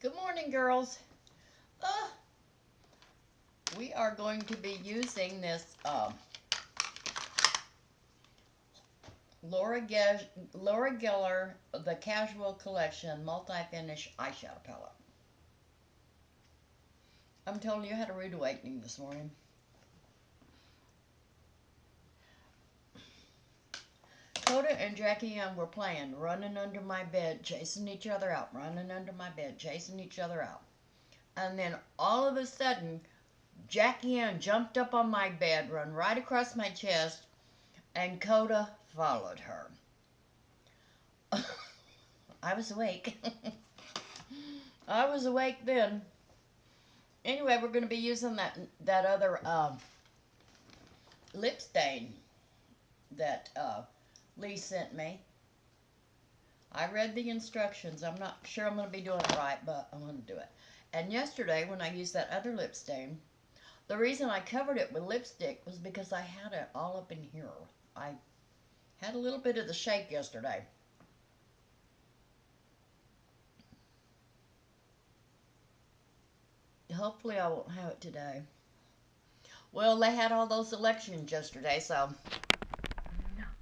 Good morning, girls. Uh, we are going to be using this Laura Geller, the Casual Collection Multi-Finish Eyeshadow Palette. I'm telling you, I had a rude awakening this morning. Coda and Jackie Young were playing, running under my bed, chasing each other out, running under my bed, chasing each other out. And then all of a sudden, Jackie Young jumped up on my bed, run right across my chest, and Coda followed her. I was awake. I was awake then. Anyway, we're going to be using that other lip stain that Lee sent me. I read the instructions. I'm not sure I'm going to be doing it right, but I'm going to do it. And yesterday, when I used that other lip stain, the reason I covered it with lipstick was because I had it all up in here. I had a little bit of the shake yesterday. Hopefully I won't have it today. Well, they had all those elections yesterday, so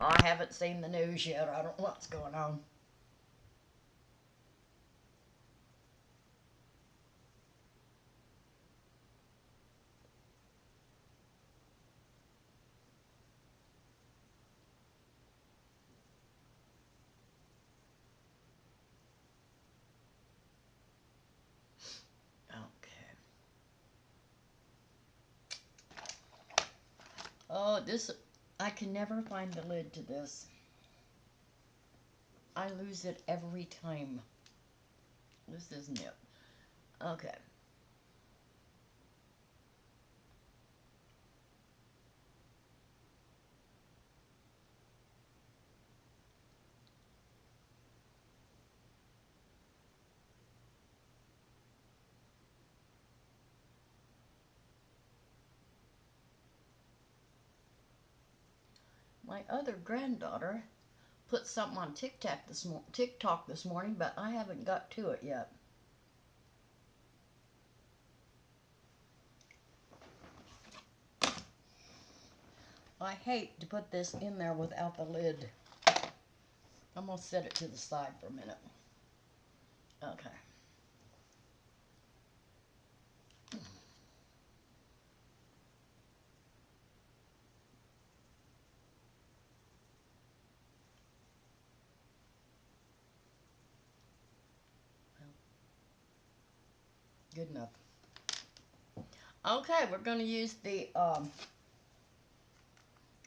I haven't seen the news yet. I don't know what's going on. Oh, I can never find the lid to this. I lose it every time. This isn't it. Okay. My other granddaughter put something on TikTok this morning, but I haven't got to it yet. I hate to put this in there without the lid. I'm going to set it to the side for a minute. Okay. Good enough. Okay, we're going to use the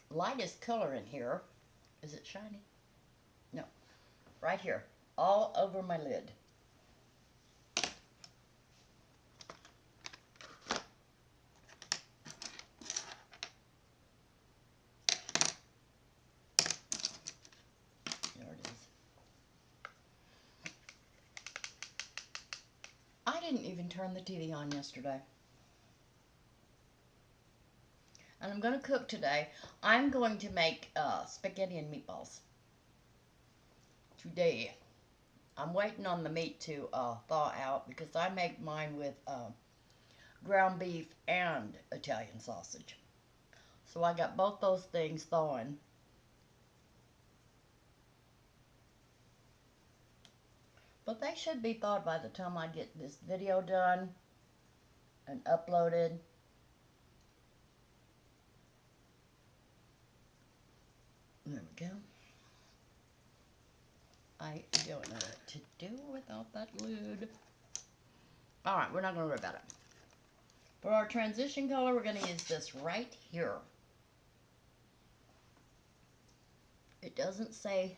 lightest color in here. Is it shiny? No. Right here. All over my lid. There it is. I didn't even turn the TV on yesterday. And I'm going to cook today. I'm going to make spaghetti and meatballs. Today. I'm waiting on the meat to thaw out because I make mine with ground beef and Italian sausage. So I got both those things thawing. But they should be thawed by the time I get this video done and uploaded. There we go. I don't know what to do without that lid. Alright, we're not going to worry about it. For our transition color, we're going to use this right here. It doesn't say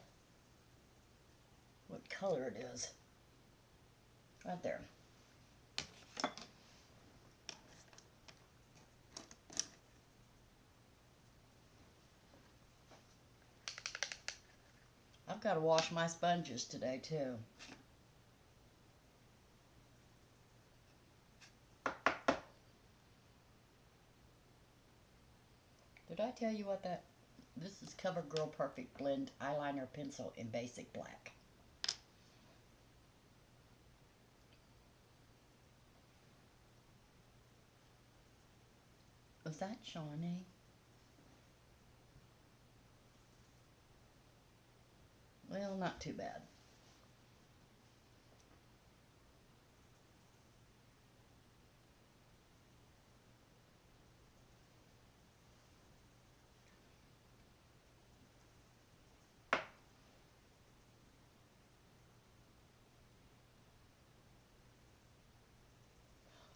what color it is. Right there. I've got to wash my sponges today too. Did I tell you what this is CoverGirl Perfect Blend Eyeliner Pencil in Basic Black. Was that shiny? Well, not too bad.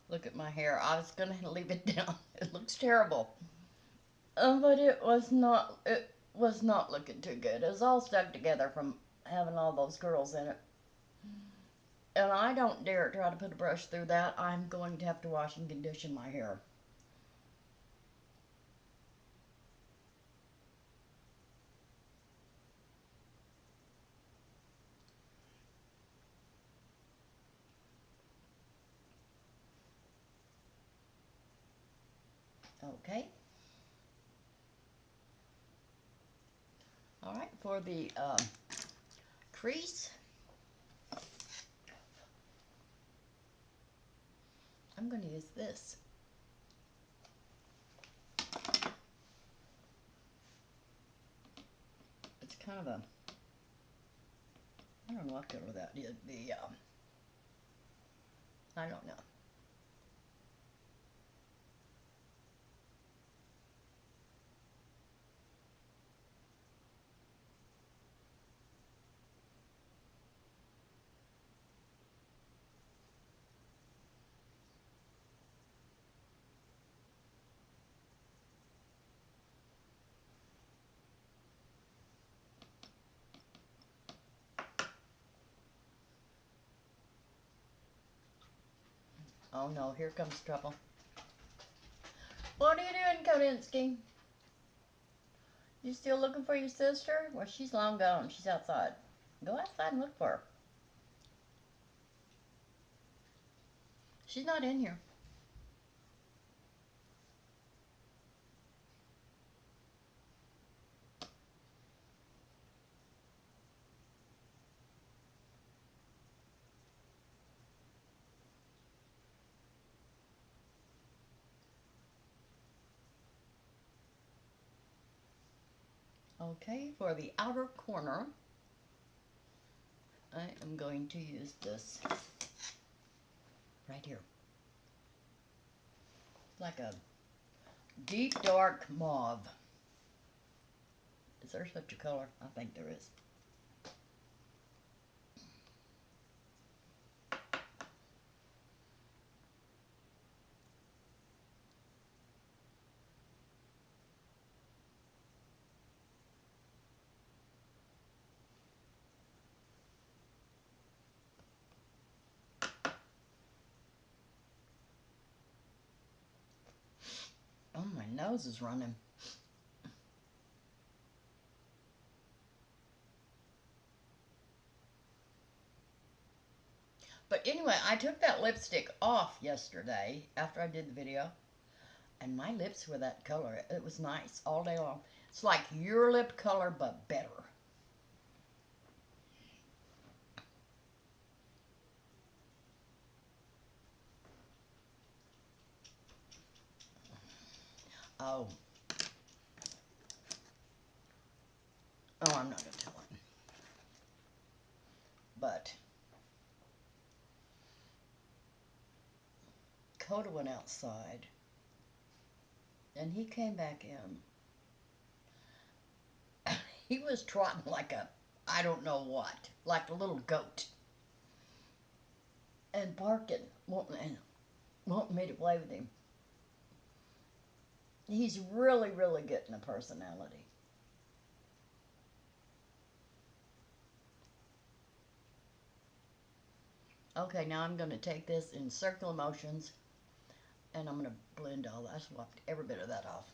Look at my hair. I was going to leave it down. It looks terrible. But it was not looking too good. It was all stuck together from having all those curls in it. And I don't dare try to put a brush through that. I'm going to have to wash and condition my hair. Okay. All right, for the crease, I'm going to use this. It's kind of a, I don't know what color that is. I don't know. Oh no, here comes trouble. What are you doing, Wondrskin? You still looking for your sister? Well, she's long gone. She's outside. Go outside and look for her. She's not in here. Okay, for the outer corner, I am going to use this right here. Like a deep dark mauve. Is there such a color? I think there is. Oh, my nose is running. But anyway, I took that lipstick off yesterday after I did the video, and my lips were that color. It was nice all day long. It's like your lip color, but better. Oh. Oh, I'm not going to tell him. But Coda went outside, and he came back in. He was trotting like a, I don't know what, like a little goat. And barking, wanting me to play with him. He's really, really getting a personality. Okay, now I'm going to take this in circular motions, and I'm going to blend all that. I swapped every bit of that off.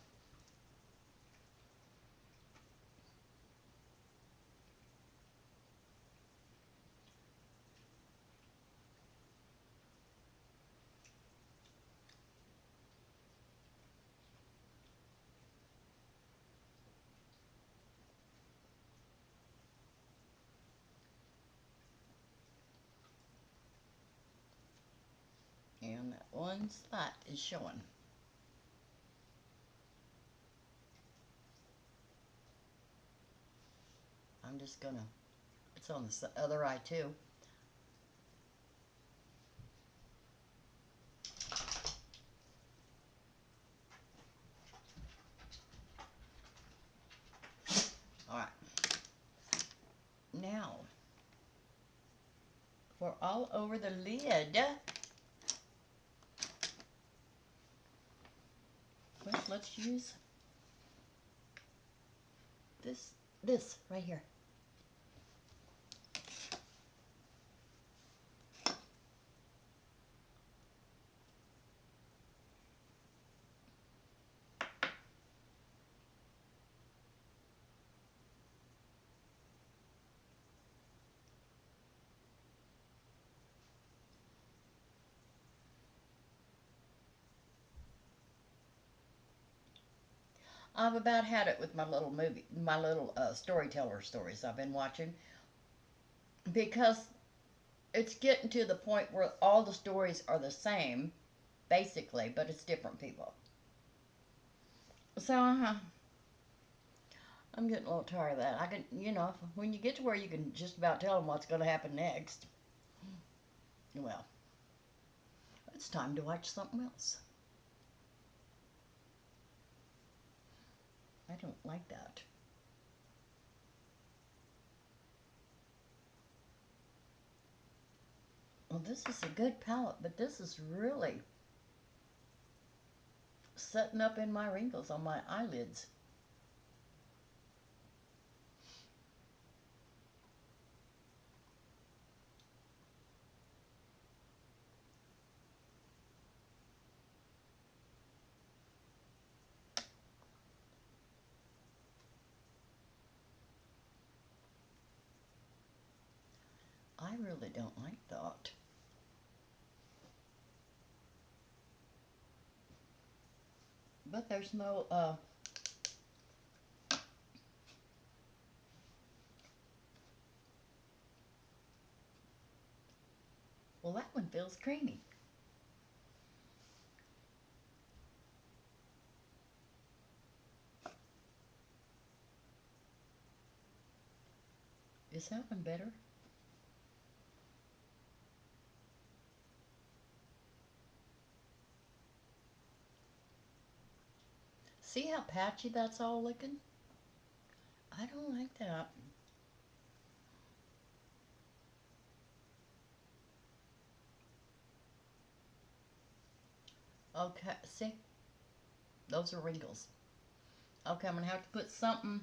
And that one spot is showing. I'm just gonna, it's on the other eye too. Alright. Now, for all over the lid, let's use this right here. I've about had it with my little movie, my little storyteller stories I've been watching, because it's getting to the point where all the stories are the same, basically, but it's different people. So I'm getting a little tired of that. I can, you know, when you get to where you can just about tell them what's going to happen next, well, it's time to watch something else. I don't like that. Well, this is a good palette, but this is really setting up in my wrinkles on my eyelids. I really don't like that. But there's no, well, that one feels creamy. Is that one better? See how patchy that's all looking? I don't like that. Okay, see? Those are wrinkles. Okay, I'm going to have to put something.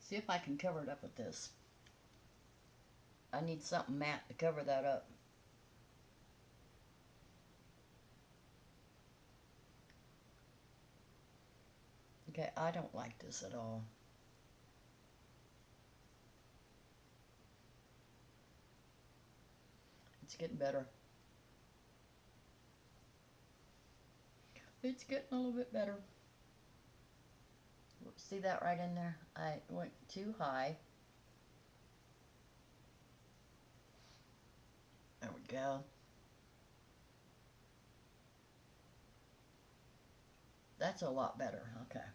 See if I can cover it up with this. I need something matte to cover that up. Okay, I don't like this at all. It's getting better. It's getting a little bit better. See that right in there? I went too high. There we go. That's a lot better. Okay.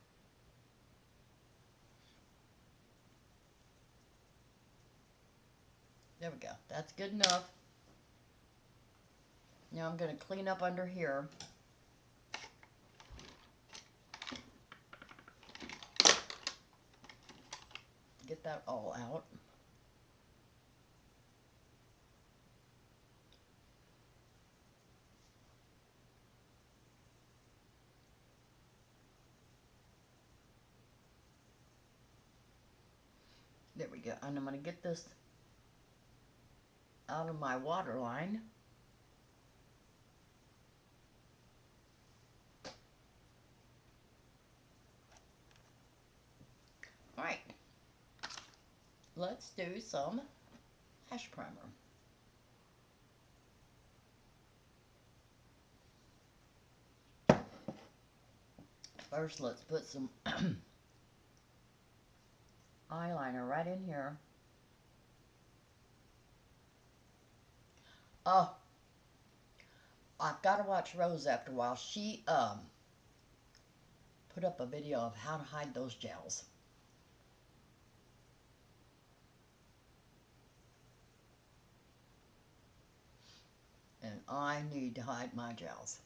There we go. That's good enough. Now I'm going to clean up under here. Get that all out. There we go. And I'm going to get this out of my waterline. Alright. Let's do some lash primer. First, let's put some eyeliner right in here. Oh, I've got to watch Rose after a while. She put up a video of how to hide those gels. And I need to hide my gels.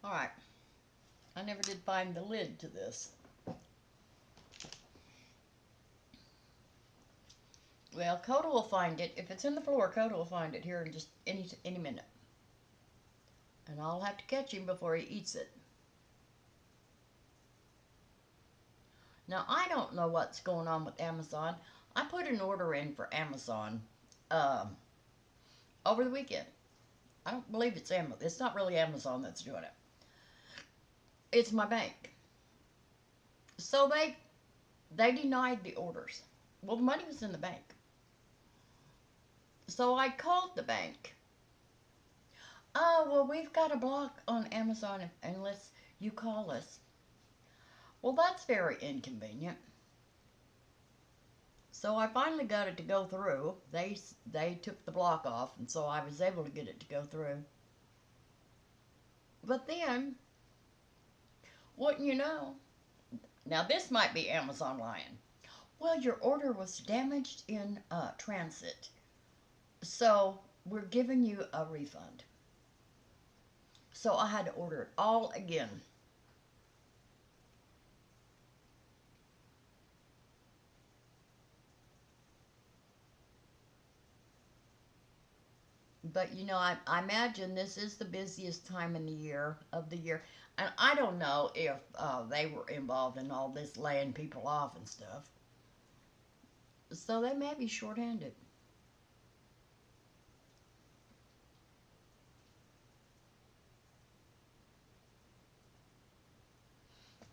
All right. I never did find the lid to this. Well, Coda will find it. If it's in the floor, Coda will find it here in just any minute. And I'll have to catch him before he eats it. Now, I don't know what's going on with Amazon. I put an order in for Amazon over the weekend. I don't believe it's Amazon. It's not really Amazon that's doing it. It's my bank. So they denied the orders. Well, the money was in the bank. So I called the bank. Oh, well, we've got a block on Amazon unless you call us. Well, that's very inconvenient. So I finally got it to go through. They took the block off, and so I was able to get it to go through. But then, wouldn't you know? Now, this might be Amazon lying. Well, your order was damaged in transit. So we're giving you a refund. So I had to order it all again. But you know, I imagine this is the busiest time in the year and I don't know if they were involved in all this laying people off and stuff. So they may be short-handed.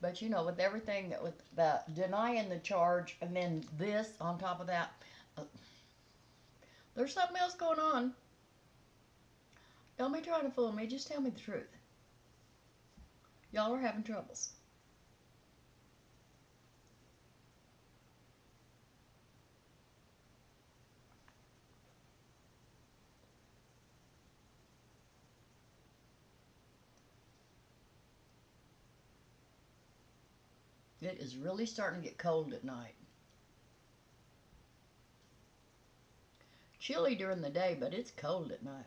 But you know, with everything, with the denying the charge and then this on top of that, there's something else going on. Don't be trying to fool me. Just tell me the truth. Y'all are having troubles. It is really starting to get cold at night. Chilly during the day, but it's cold at night.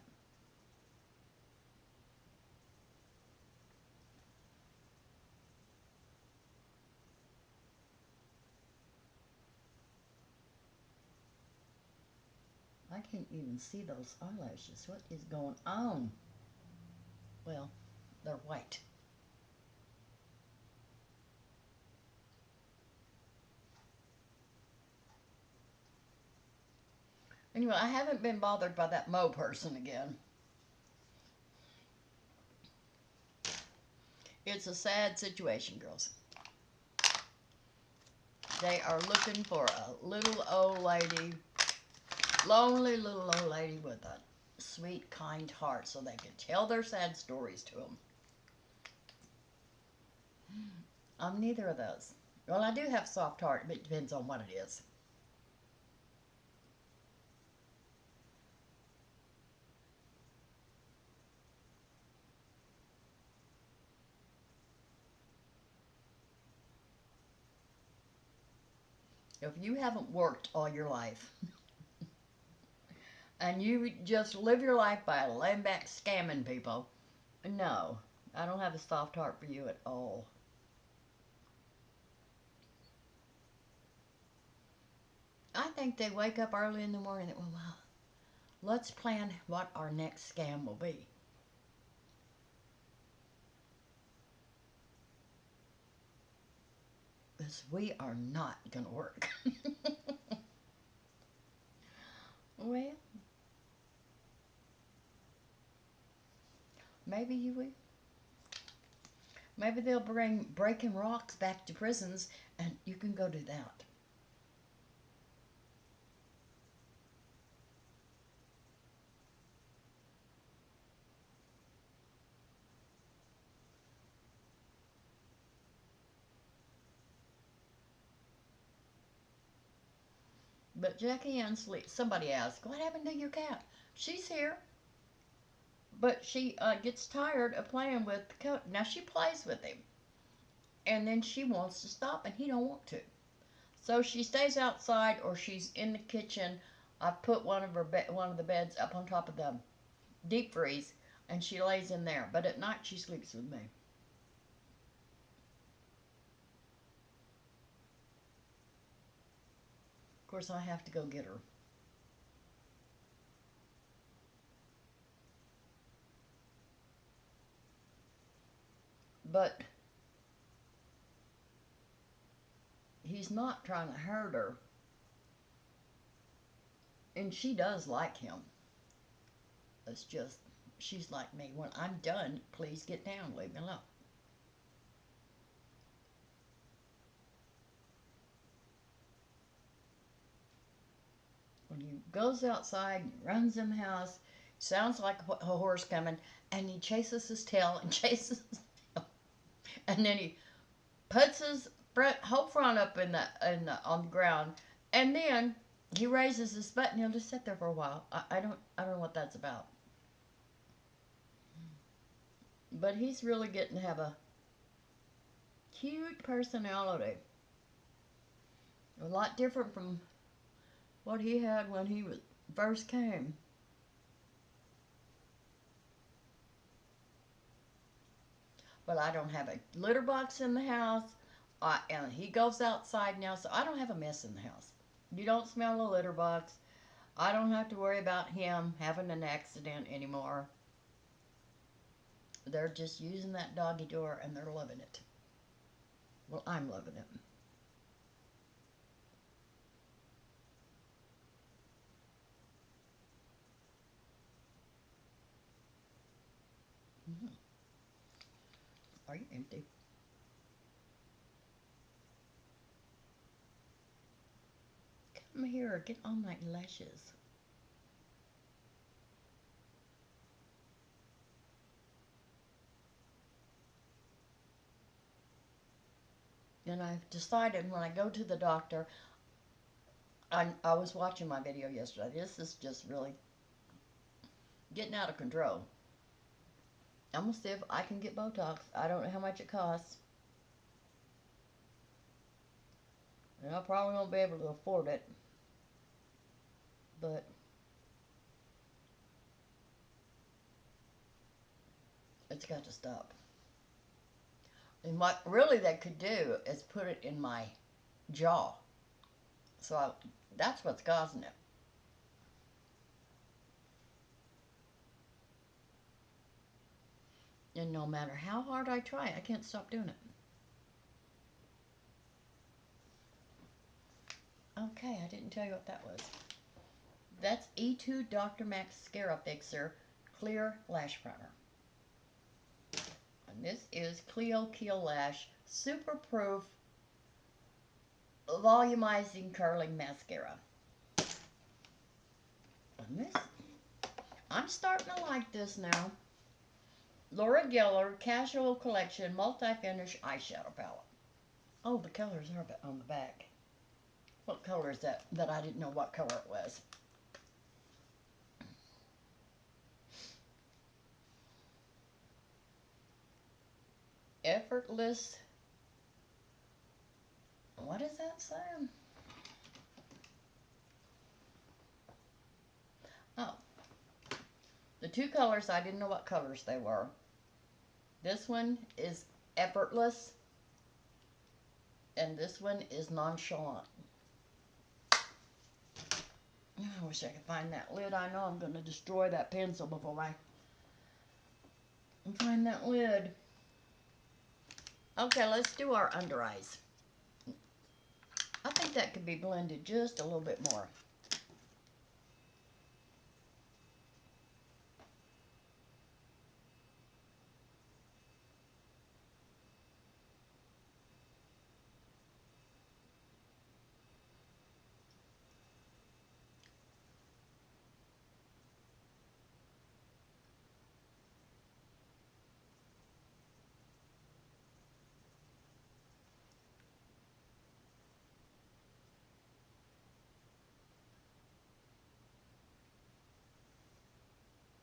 I can't even see those eyelashes. What is going on? Well, they're white. Anyway, I haven't been bothered by that Mo person again. It's a sad situation, girls. They are looking for a little old lady, lonely little old lady with a sweet, kind heart so they can tell their sad stories to them. I'm neither of those. Well, I do have a soft heart, but it depends on what it is. If you haven't worked all your life and you just live your life by laying back scamming people, no, I don't have a soft heart for you at all. I think they wake up early in the morning and, well, let's plan what our next scam will be. Because we are not going to work. Well, maybe you will. Maybe they'll bring breaking rocks back to prisons and you can go do that. But Jackie Ann sleeps. Somebody asked, what happened to your cat? She's here. But she gets tired of playing with the coat. Now she plays with him. And then she wants to stop and he don't want to. So she stays outside or she's in the kitchen. I put one of the beds up on top of the deep freeze and she lays in there. But at night she sleeps with me. Of course I have to go get her. But he's not trying to hurt her. And she does like him. It's just, she's like me. When I'm done, please get down. Leave me alone. When he goes outside, runs in the house, sounds like a horse coming, and he chases his tail and chases his tail. And then he puts his whole front up on the ground, and then he raises his butt and he'll just sit there for a while. I don't know what that's about. But he's really getting to have a cute personality. A lot different from what he had when he first came. But I don't have a litter box in the house. And he goes outside now, so I don't have a mess in the house. You don't smell a litter box. I don't have to worry about him having an accident anymore. They're just using that doggy door and they're loving it. Well, I'm loving it. Are you empty? Come here, get on my lashes. And I've decided when I go to the doctor, I was watching my video yesterday. This is just really getting out of control. I'm going to see if I can get Botox. I don't know how much it costs. And I probably won't be able to afford it. But it's got to stop. And what really they could do is put it in my jaw. So that's what's causing it. And no matter how hard I try, I can't stop doing it. Okay, I didn't tell you what that was. That's Etude Dr Mascara Fixer Clear Lash Primer. And this is Clio Keel Lash Super Proof Volumizing Curling Mascara. And this, I'm starting to like this now. Laura Geller Casual Collection Multi-Finish Eyeshadow Palette. Oh, the colors are on the back. What color is that? That I didn't know what color it was. Effortless. What is that saying? Oh. The two colors, I didn't know what colors they were. This one is Effortless. And this one is Nonchalant. I wish I could find that lid. I know I'm going to destroy that pencil before I find that lid. Okay, let's do our under eyes. I think that could be blended just a little bit more.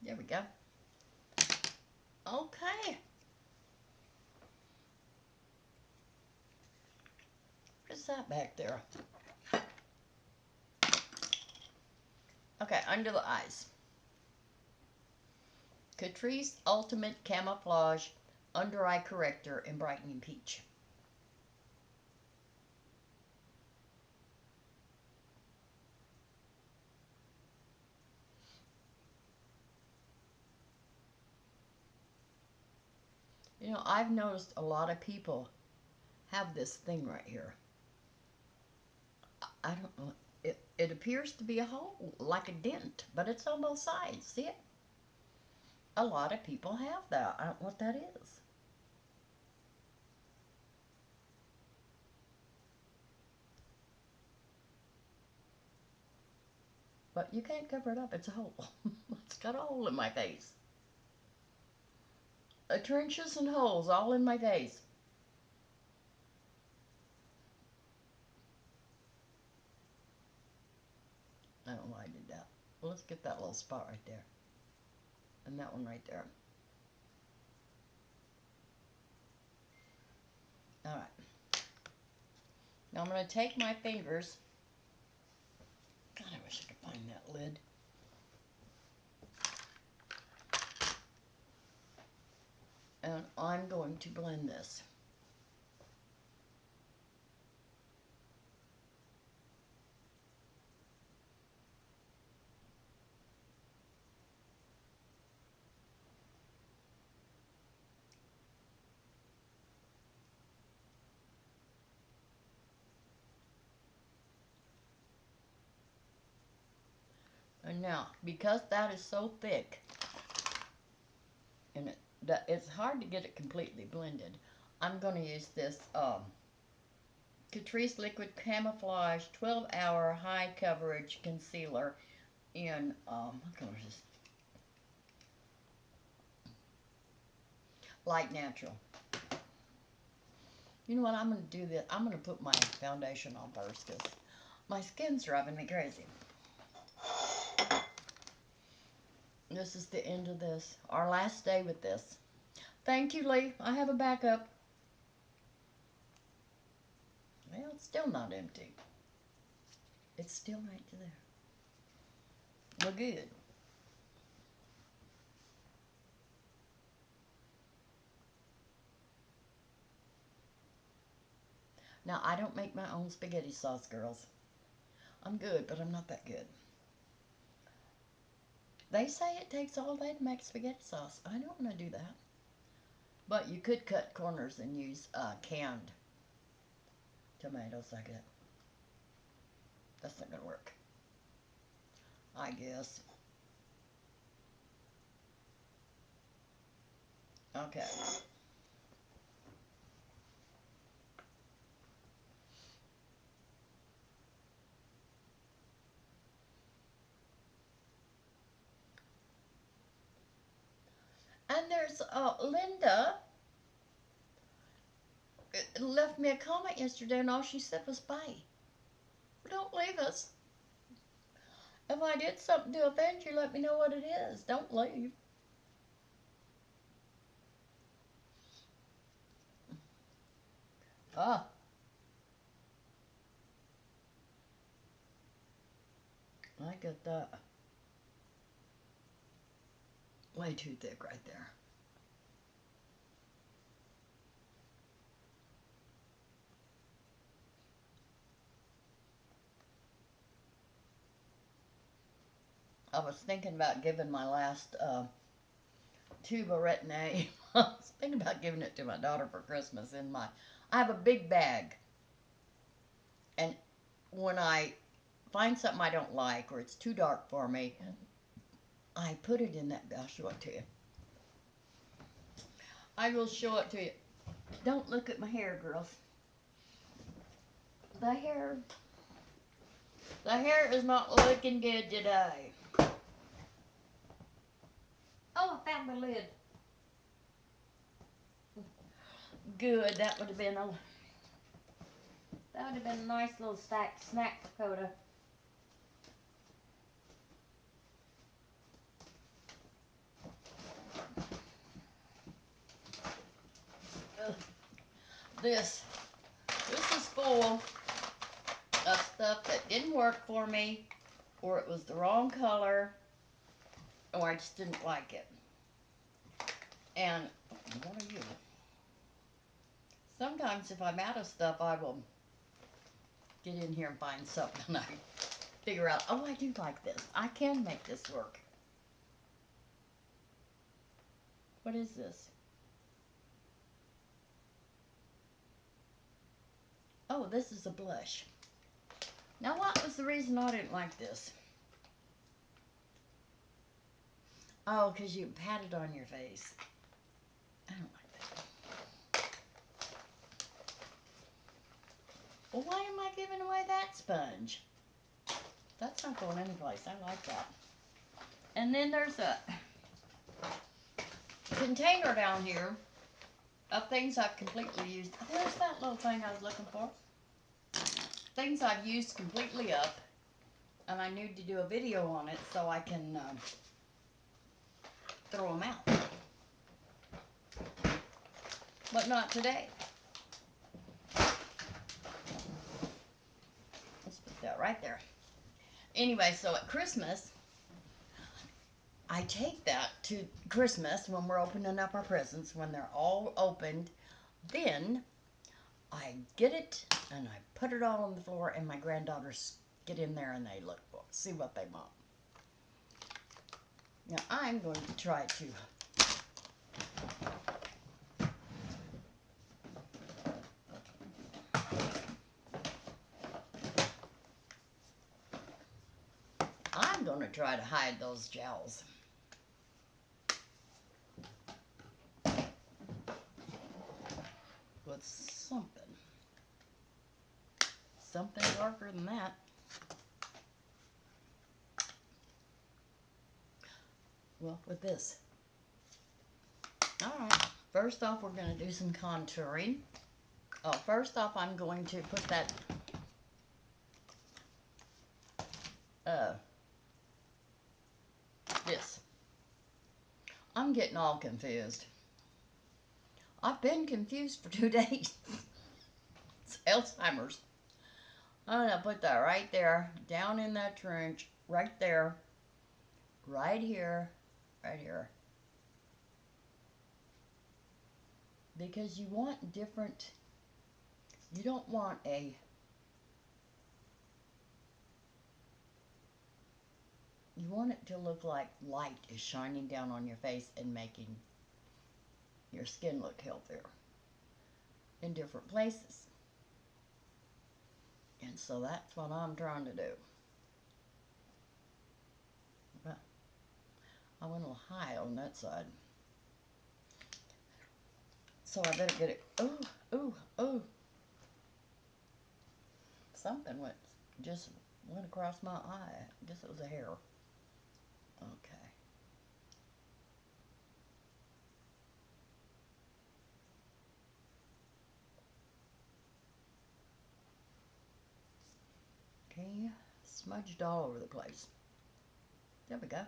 There we go. Okay. What's that back there? Okay, under the eyes. Catrice Ultimate Camouflage Undereye Corrector in Brightening Peach. You know, I've noticed a lot of people have this thing right here. I don't know. It appears to be a hole, like a dent, but it's on both sides. See it? A lot of people have that. I don't know what that is. But you can't cover it up. It's a hole. It's got a hole in my face. Trenches and holes all in my face. I don't know why I did that. Well, let's get that little spot right there. And that one right there. Alright. Now I'm going to take my fingers. God, I wish I could find that lid. And I'm going to blend this. And now, because that is so thick, and it's hard to get it completely blended, I'm going to use this Catrice Liquid Camouflage 12-hour high coverage concealer in, what color is this? Light Natural. You know what, I'm going to do this. I'm going to put my foundation on first because my skin's driving me crazy. This is the end of this. Our last day with this. Thank you, Lee. I have a backup. Well, it's still not empty. It's still right there. We're good. Now, I don't make my own spaghetti sauce, girls. I'm good, but I'm not that good. They say it takes all day to make spaghetti sauce. I don't want to do that. But you could cut corners and use canned tomatoes like that. That's not going to work, I guess. Okay. And there's Linda left me a comment yesterday and all she said was bye. Don't leave us. If I did something to offend you, let me know what it is. Don't leave. Ah. I get that. Way too thick right there. I was thinking about giving my last tube of retin A. I was thinking about giving it to my daughter for Christmas in my... I have a big bag. And when I find something I don't like or it's too dark for me, I put it in that... I'll show it to you. I will show it to you. Don't look at my hair, girls. The hair is not looking good today. Oh, I found my lid. Good, that would have been a nice little snack photo. this is full of stuff that didn't work for me, or it was the wrong color, or I just didn't like it. And what are you? Sometimes if I'm out of stuff, I will get in here and find something and I figure out, oh, I do like this. I can make this work. What is this? Oh, this is a blush. Now, what was the reason I didn't like this? Oh, because you pat it on your face. I don't like that. Well, why am I giving away that sponge? That's not going anyplace. I like that. And then there's a container down here of things I've completely used. There's that little thing I was looking for. Things I've used completely up, and I need to do a video on it so I can throw them out. But not today. Let's put that right there. Anyway, so at Christmas, I take that to Christmas when we're opening up our presents, when they're all opened. Then I get it and I put it all on the floor, and my granddaughters get in there and they look for it, see what they want. Now I'm going to try to hide those gels. With something darker than that. Well, with this. Alright, first off we're going to do some contouring. Oh, first off I'm going to put that this. I'm getting all confused. I've been confused for 2 days. It's Alzheimer's. I'm going to put that right there, down in that trench, right there, right here, right here. Because you want different, you don't want a, you want it to look like light is shining down on your face and making your skin look healthier in different places. And so that's what I'm trying to do. Well, I went a little high on that side. So I better get it. Ooh, ooh, ooh. Something just went across my eye. I guess it was a hair. Okay. Okay, smudged all over the place. There we go.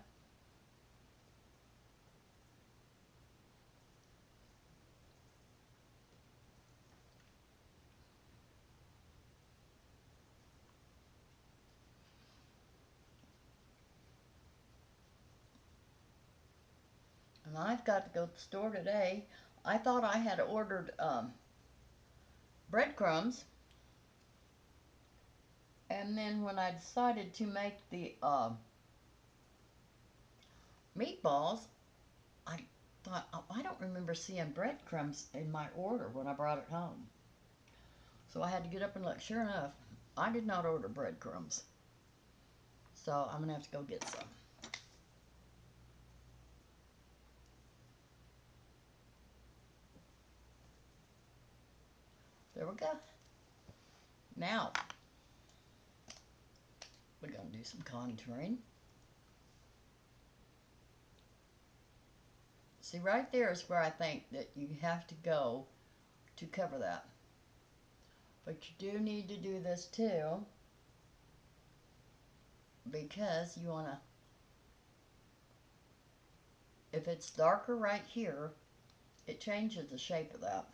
And I've got to go to the store today. I thought I had ordered breadcrumbs. And then when I decided to make the meatballs, I thought, oh, I don't remember seeing breadcrumbs in my order when I brought it home. So I had to get up and look. Sure enough, I did not order breadcrumbs. So I'm going to have to go get some. There we go. Now, we're going to do some contouring. See, right there is where I think that you have to go to cover that. But you do need to do this too, because you want to, if it's darker right here, it changes the shape of that.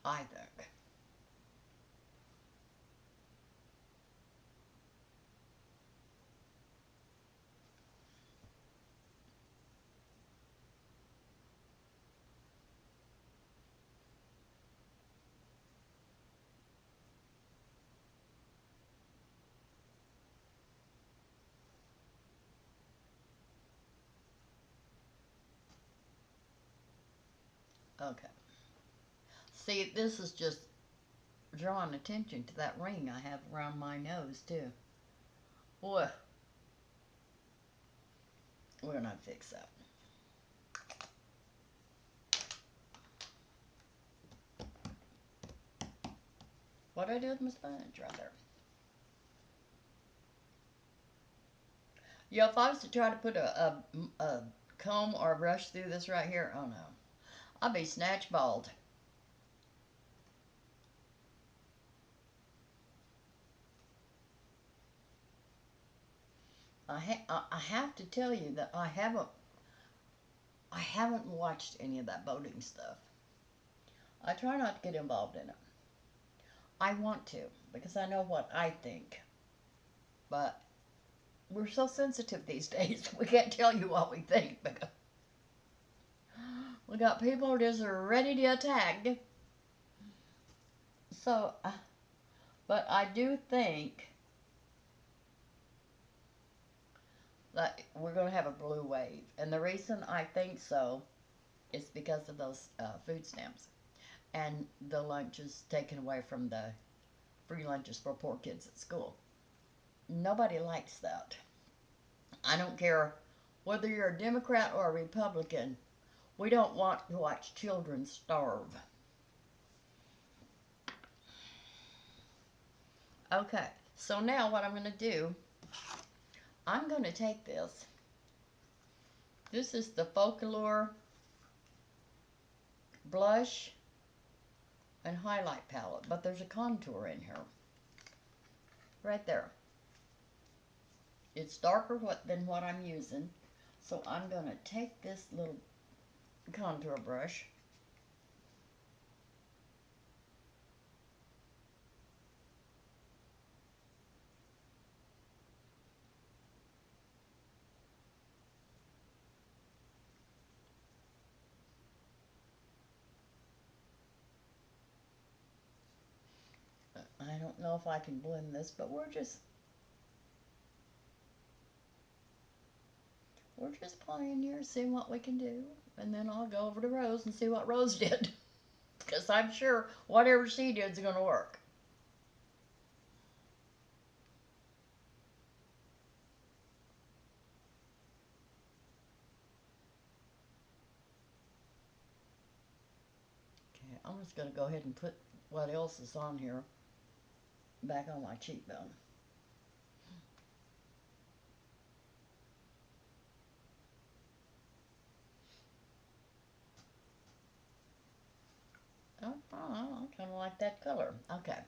I think. Okay. See, this is just drawing attention to that ring I have around my nose, too. Boy, we're going to fix that. What did I do with my sponge right there? Yeah, if I was to try to put a comb or a brush through this right here, oh no. I'd be snatch bald. I have to tell you that I haven't watched any of that boating stuff. I try not to get involved in it. I want to, because I know what I think. But we're so sensitive these days, we can't tell you what we think, because we got people just ready to attack. So, but I do think that we're going to have a blue wave. And the reason I think so is because of those food stamps and the lunches taken away from the free lunches for poor kids at school. Nobody likes that. I don't care whether you're a Democrat or a Republican. We don't want to watch children starve. Okay, so now what I'm going to do, I'm going to take this. This is the Focallure Blush and Highlight Palette, but there's a contour in here. Right there. It's darker than what I'm using, so I'm going to take this little contour brush. I don't know if I can blend this, but we're just playing here, seeing what we can do, and then I'll go over to Rose and see what Rose did, because I'm sure whatever she did is going to work. Okay, I'm just going to go ahead and put what else is on here back on my cheekbone. Oh, I kind of like that color. Okay.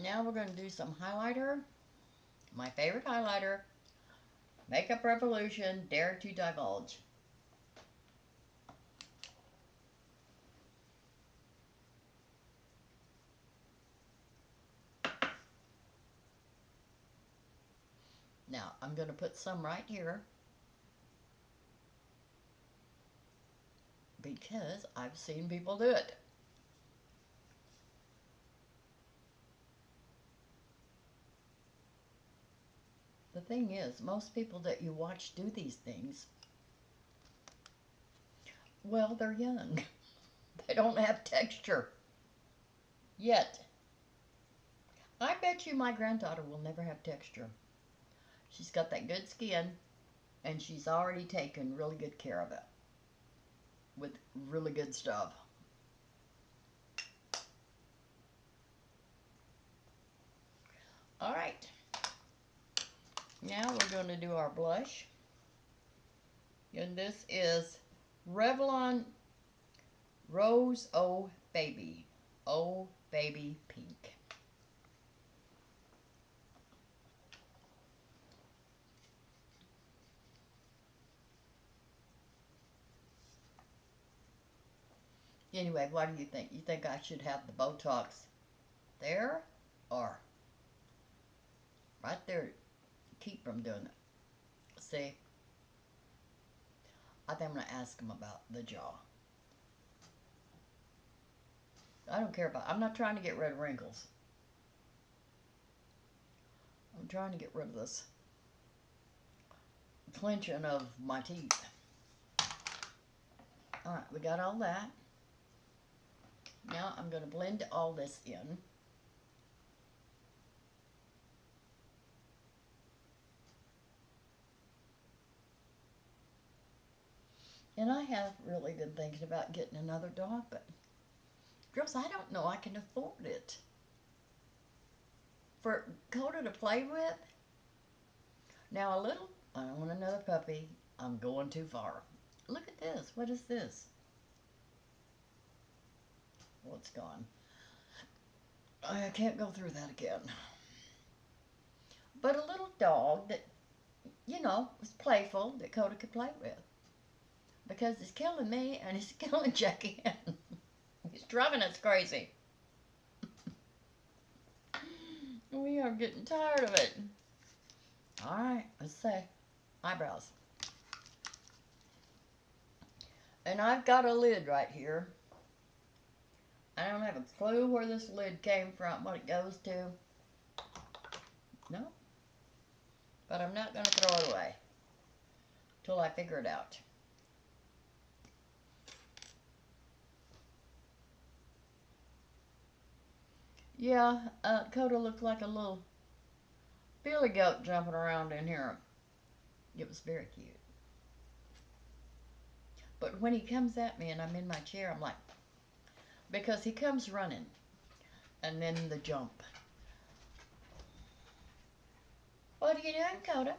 Now we're going to do some highlighter. My favorite highlighter, Makeup Revolution Dare to Divulge. Now, I'm going to put some right here because I've seen people do it. The thing is, most people that you watch do these things, well, they're young. They don't have texture yet. I bet you my granddaughter will never have texture. She's got that good skin, and she's already taken really good care of it with really good stuff. All right. Now we're going to do our blush. And this is Revlon Oh Baby Pink. Anyway, what do you think? You think I should have the Botox there or right there to keep from doing it? See, I think I'm going to ask him about the jaw. I don't care about, I'm not trying to get rid of wrinkles. I'm trying to get rid of this clenching of my teeth. Alright, we got all that. Now I'm going to blend all this in. And I have really been thinking about getting another dog, but girls, I don't know I can afford it. For Coda to play with? Now I don't want another puppy. I'm going too far. Look at this. What is this? Well, it's gone. I can't go through that again. But a little dog that, you know, was playful, that Coda could play with. Because it's killing me and it's killing Jackie. He's driving us crazy. We are getting tired of it. Alright, let's say eyebrows. And I've got a lid right here. I don't have a clue where this lid came from, what it goes to. No. But I'm not going to throw it away till I figure it out. Yeah, Coda looked like a little billy goat jumping around in here. It was very cute. But when he comes at me and I'm in my chair, I'm like, because he comes running and then the jump. What are you doing, Coda?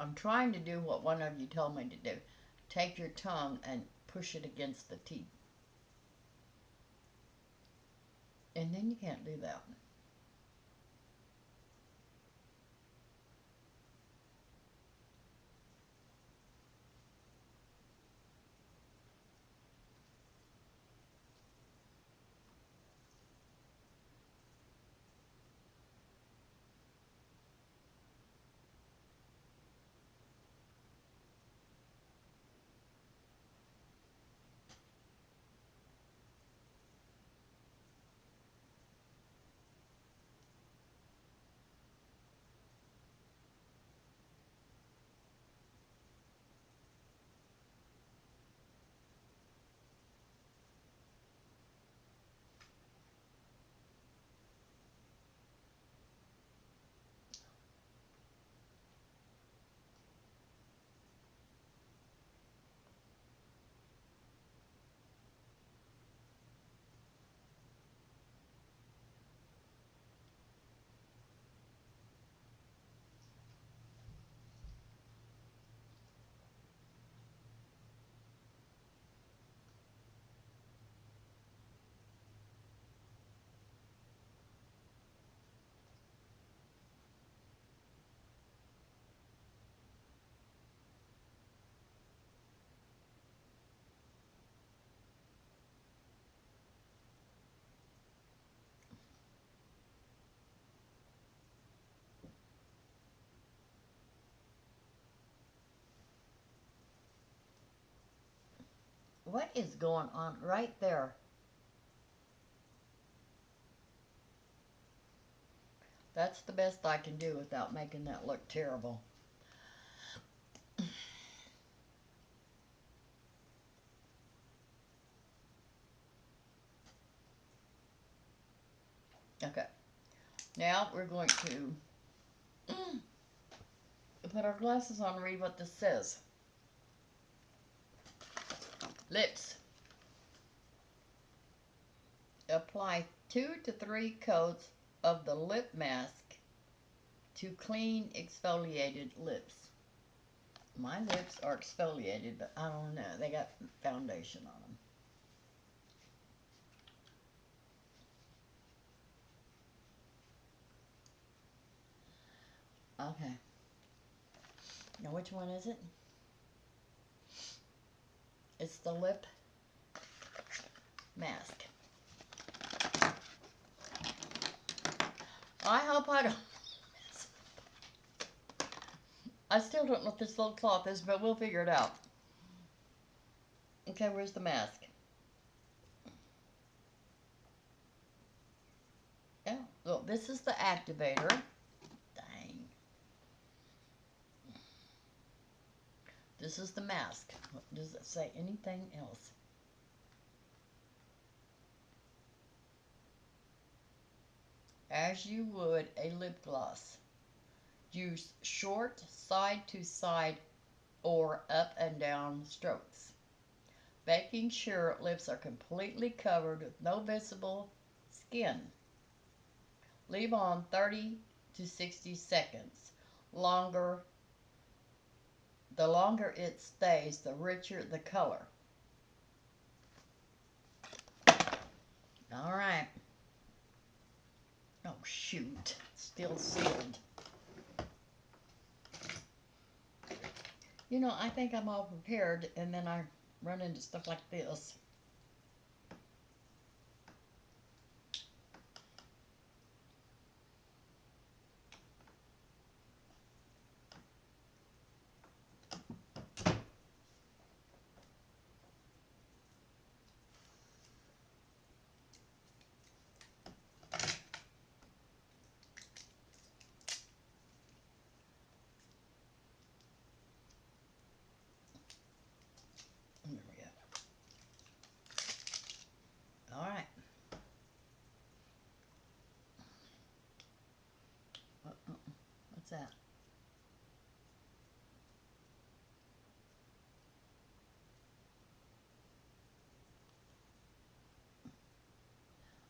I'm trying to do what one of you told me to do. Take your tongue and push it against the teeth. And then you can't do that. What is going on right there? That's the best I can do without making that look terrible. Okay, now we're going to put our glasses on and read what this says. Lips. Apply 2 to 3 coats of the lip mask to clean exfoliated lips. My lips are exfoliated, but I don't know. They got foundation on them. Okay. Now which one is it? It's the lip mask. I hope I don't. I still don't know what this little cloth is, but we'll figure it out. Okay, where's the mask? Oh, well, this is the activator. Dang. This is the mask. Does it say anything else? As you would a lip gloss, use short side-to-side or up and down strokes, making sure lips are completely covered with no visible skin. Leave on 30 to 60 seconds. The longer it stays, the richer the color. All right. Oh, shoot. Still sealed. You know, I think I'm all prepared, and then I run into stuff like this. There we go. All right. What's that?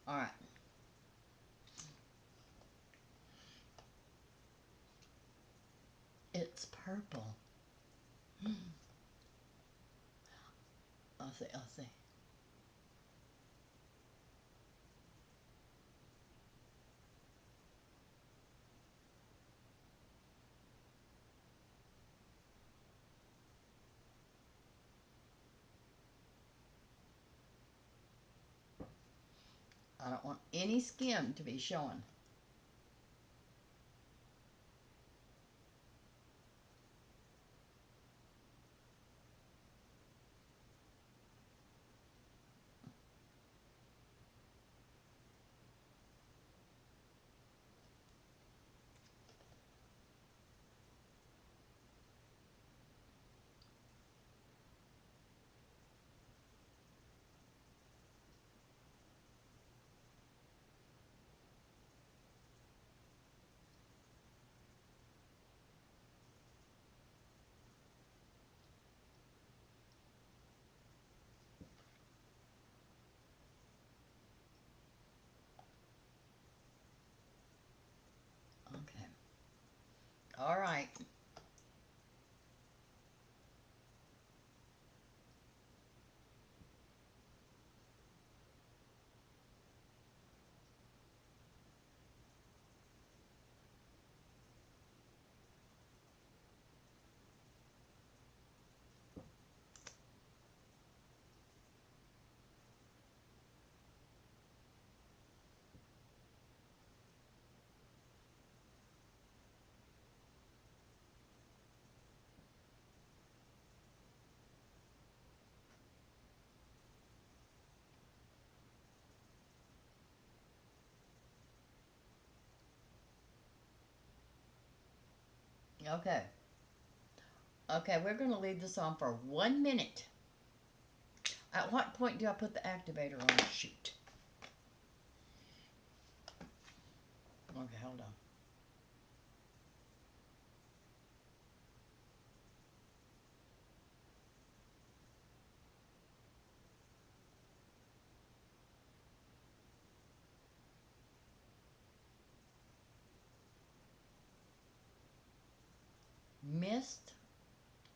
All right. It's purple. I'll see. I don't want any skin to be showing. Okay. Okay, we're going to leave this on for 1 minute. At what point do I put the activator on? Shoot. Okay, hold on. Missed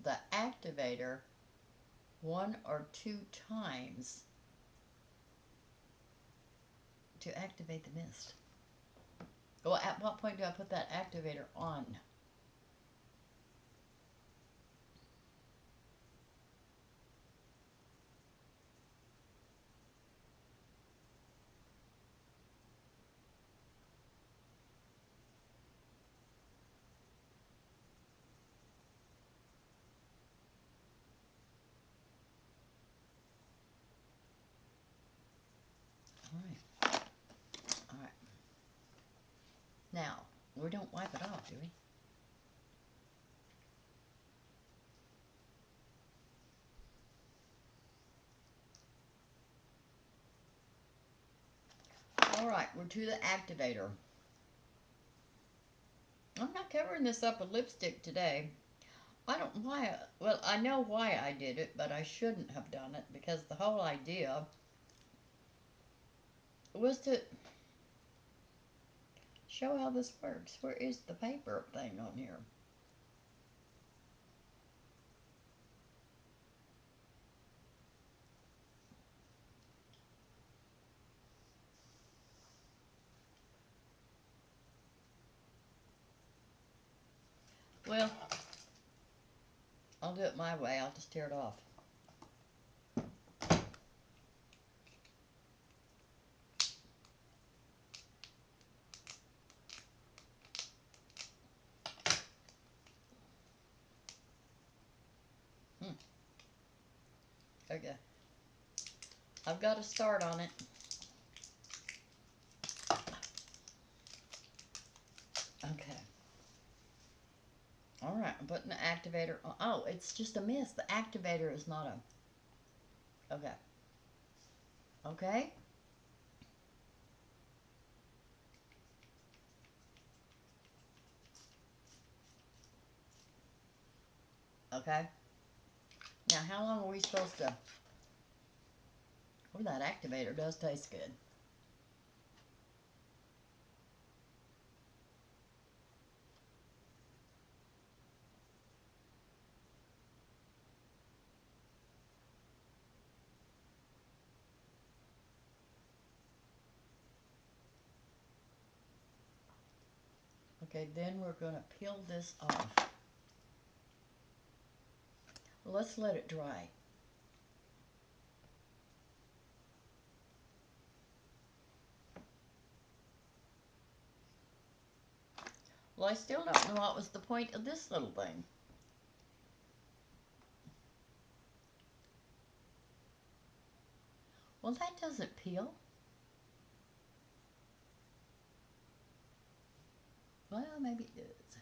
the activator 1 or 2 times to activate the mist. Well, at what point do I put that activator on? All right. All right. Now, we don't wipe it off, do we? All right, we're to the activator. I'm not covering this up with lipstick today. I don't why. Well, I know why I did it, but I shouldn't have done it because the whole idea was to show how this works. Where is the paper thing on here? Well, I'll do it my way. I'll just tear it off. Okay. I've got a start on it. Okay. All right, I'm putting the activator on. Oh, it's just a mist. The activator is not a... Okay. Okay. Okay. Now, how long are we supposed to... Oh, that activator does taste good. Okay, then we're going to peel this off. Let's let it dry. Well, I still don't know what was the point of this little thing. Well, that doesn't peel. Well, maybe it does.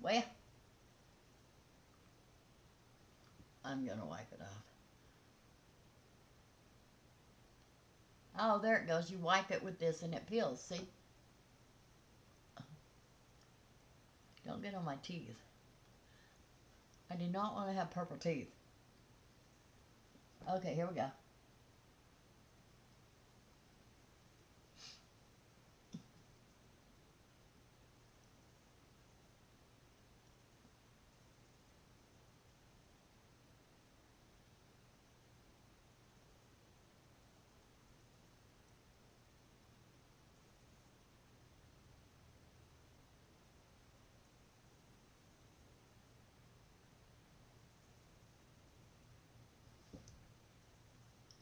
Well, I'm going to wipe it off. Oh, there it goes. You wipe it with this and it peels, see? Don't get on my teeth. I do not want to have purple teeth. Okay, here we go.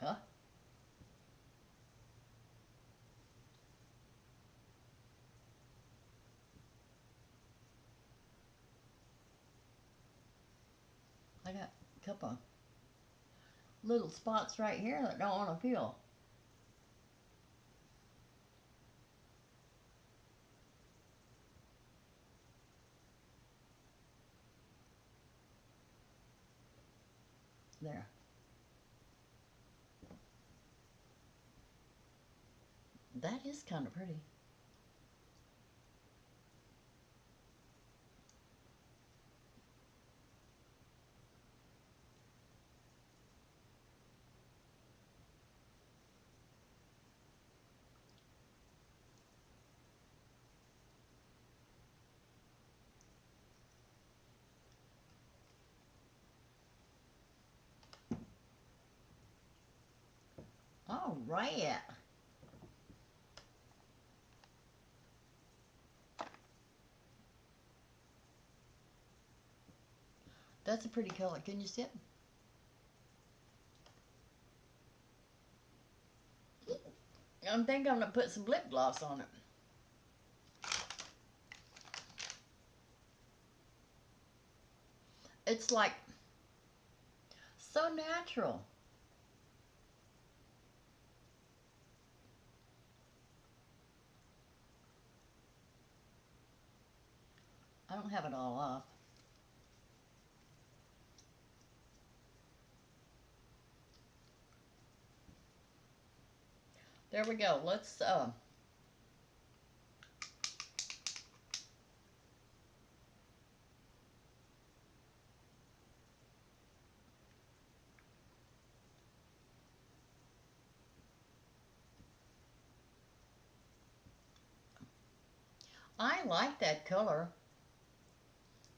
Huh? I got a couple of little spots right here that don't want to peel. There. That is kind of pretty. All right. That's a pretty color. Can you see it? I think I'm going to put some lip gloss on it. It's like so natural. I don't have it all off. There we go. Let's I like that color.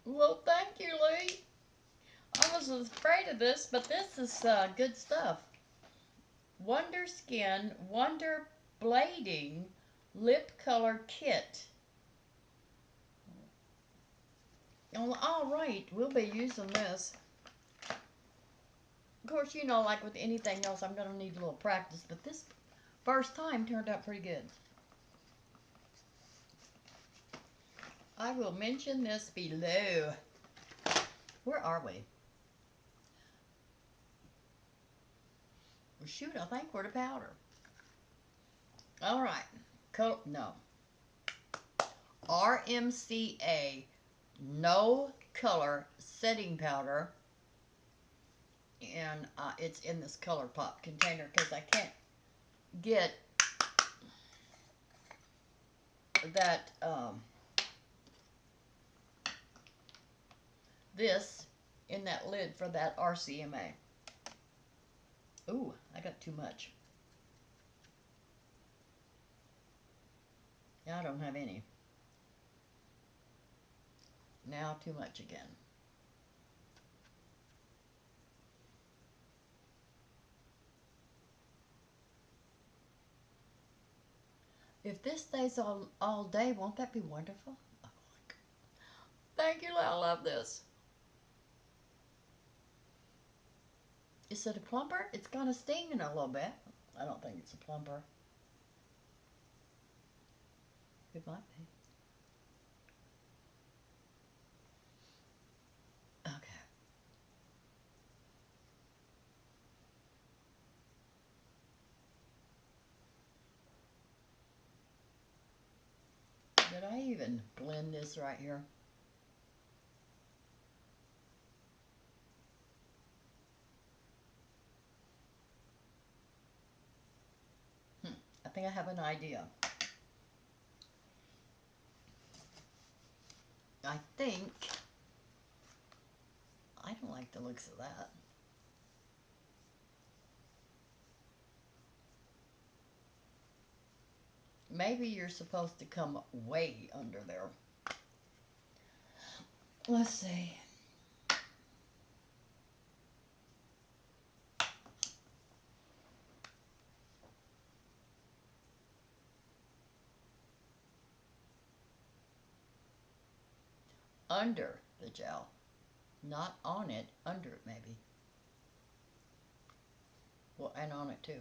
Well, thank you, Lee. I was afraid of this, but this is good stuff. Wonderskin Wonder Blading Lip Color Kit. All right, we'll be using this. Of course, you know, like with anything else, I'm going to need a little practice, but this first time turned out pretty good. I will mention this below. Where are we? Well, shoot, I think we're to powder. All right. No. RCMA No Color Setting Powder. And it's in this ColourPop container because I can't get that this in that lid for that RCMA. Ooh, I got too much. Now I don't have any. Now too much again. If this stays all day, won't that be wonderful? Oh, thank you, I love this. Is it a plumper? It's gonna sting in a little bit. I don't think it's a plumper. It might be. Okay. Did I even blend this right here? I think I have an idea. I think I don't like the looks of that. Maybe you're supposed to come way under there. Let's see. Under the gel. Not on it, under it maybe. Well, and on it too.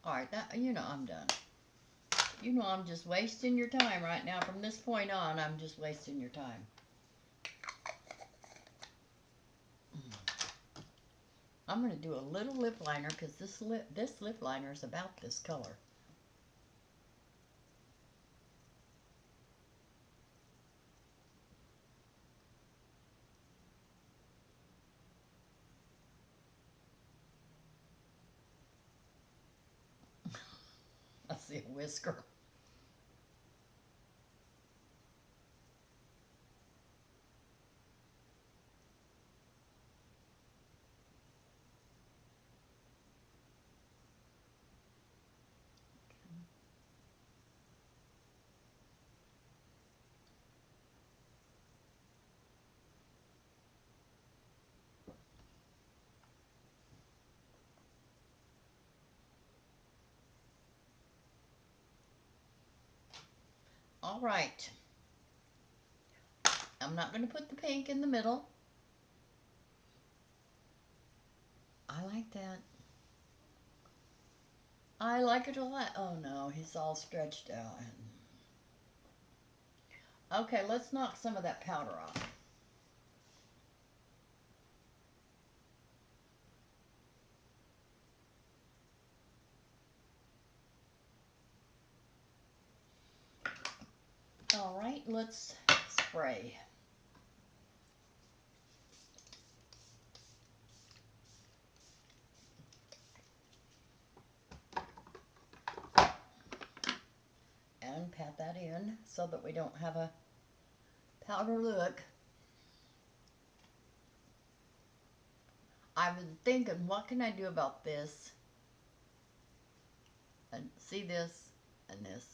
All right, now, you know I'm done. You know I'm just wasting your time right now. From this point on, I'm just wasting your time. I'm going to do a little lip liner because this lip liner is about this color. I see a whisker. All right. I'm not going to put the pink in the middle. I like that. I like it a lot. Oh no, he's all stretched out. Okay, let's knock some of that powder off. All right, let's spray. And pat that in so that we don't have a powder look. I was thinking, what can I do about this? And see this and this.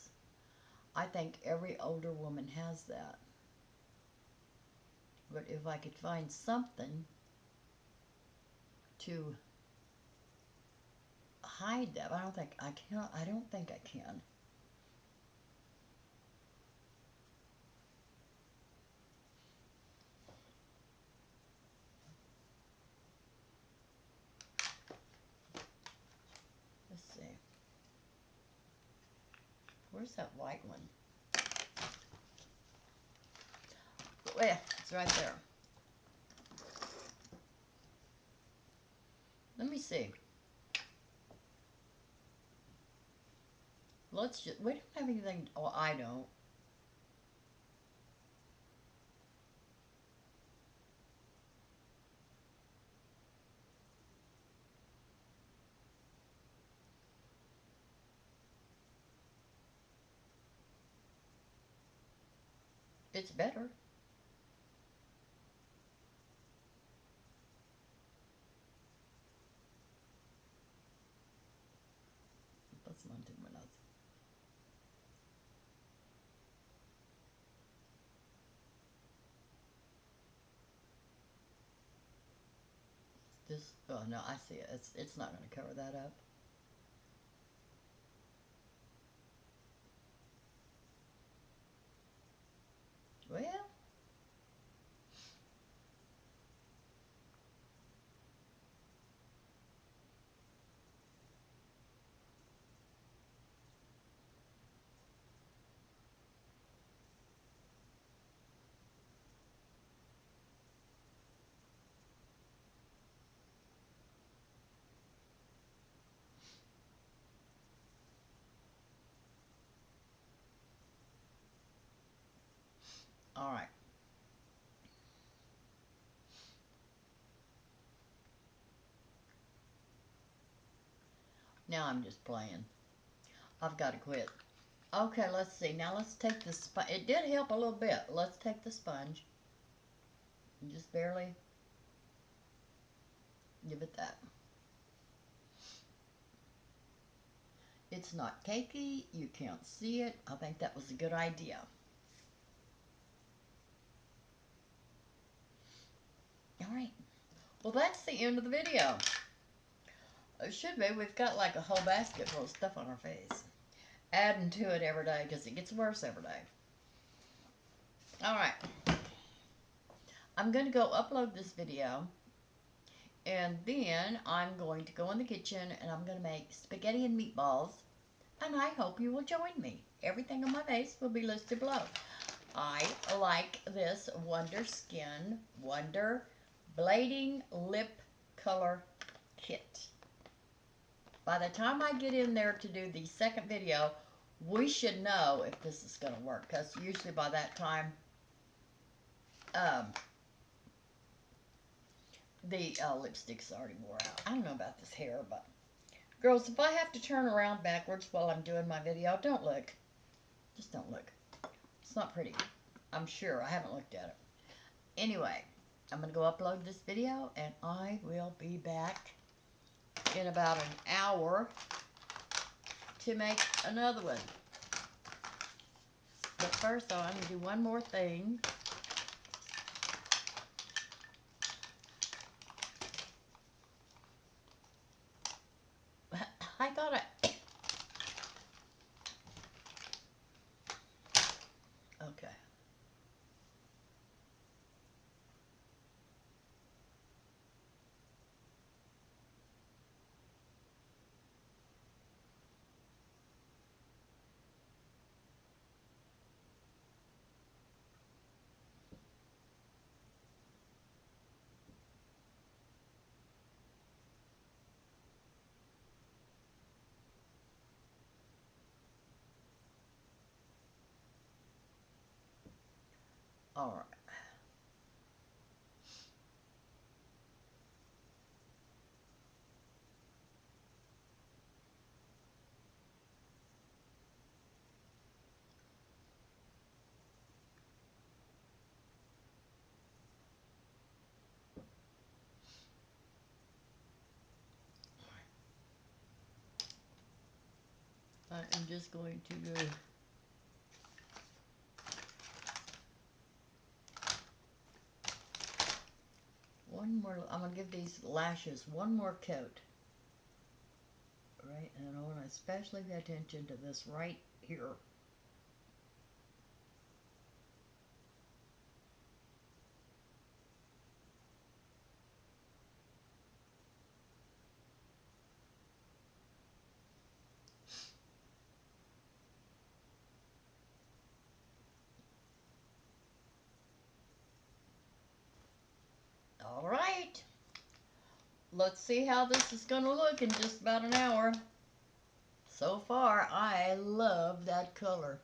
I think every older woman has that. But if I could find something to hide that, I don't think I can. Let's see. Where's that white one? Oh, yeah, it's right there. Let me see. Let's just, we don't have anything, oh, I don't. It's better. That's not 2 minutes. This, oh no, I see it. It's not going to cover that up. Well, all right. Now I'm just playing. I've got to quit. Okay, let's see. Now let's take the sponge. It did help a little bit. Let's take the sponge and just barely give it that. It's not cakey. You can't see it. I think that was a good idea. All right. Well, that's the end of the video. It should be. We've got like a whole basket full of stuff on our face. Adding to it every day because it gets worse every day. All right. I'm going to go upload this video. And then I'm going to go in the kitchen and I'm going to make spaghetti and meatballs and I hope you will join me. Everything on my face will be listed below. I like this Wonderskin Wonder Blading Lip Color Kit. By the time I get in there to do the second video, we should know if this is going to work, because usually by that time, the lipstick's already wore out. I don't know about this hair, but girls, if I have to turn around backwards while I'm doing my video, don't look. Just don't look. It's not pretty. I'm sure. I haven't looked at it. Anyway, I'm going to go upload this video, and I will be back in about an hour to make another one. But first, though, I'm going to do one more thing. I thought okay. All right. I am just going to go one more. I'm going to give these lashes one more coat. Right, and I want to especially pay attention to this right here. All right. Let's see how this is going to look in just about an hour. So far, I love that color.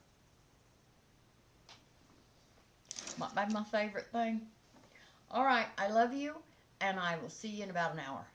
Might be my favorite thing. All right, I love you, and I will see you in about an hour.